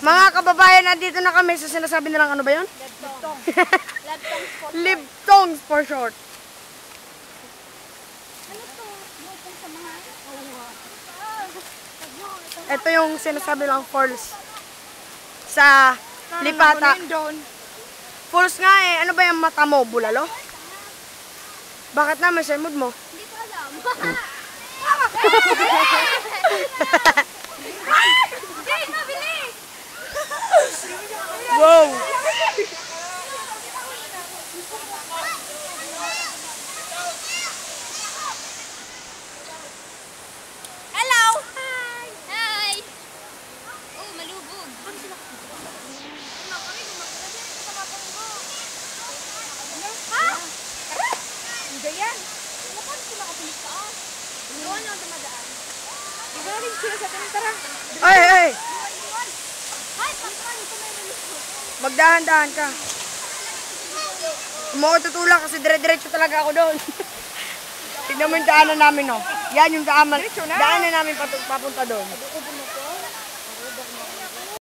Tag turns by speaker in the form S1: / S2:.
S1: Mga kababayan, nandito na kami sa sinasabi nilang ano ba yun? Libtongs for short. Ito yung sinasabi lang falls sa Lipata. Falls nga eh. Ano ba yung mata mo? Bulalo? Bakit naman sa mood mo?
S2: Hindi ko alam. Jay, mabilis!
S1: Wow!
S2: Hello! Hi! Hi! Oh, malubog. Ha? Hindi yan. Paano sila kapulis taas? Doon ang dumadaan. Iba rin sila sa tara.
S1: Ay, ay!
S2: Ay, pagkaan ito may release.
S1: Magdahan-dahan ka. Hindi mo ako tutulak kasi dire-diretso talaga ako doon. Tignan mo yung daanan namin, no? Yan yung daanan namin papunta doon.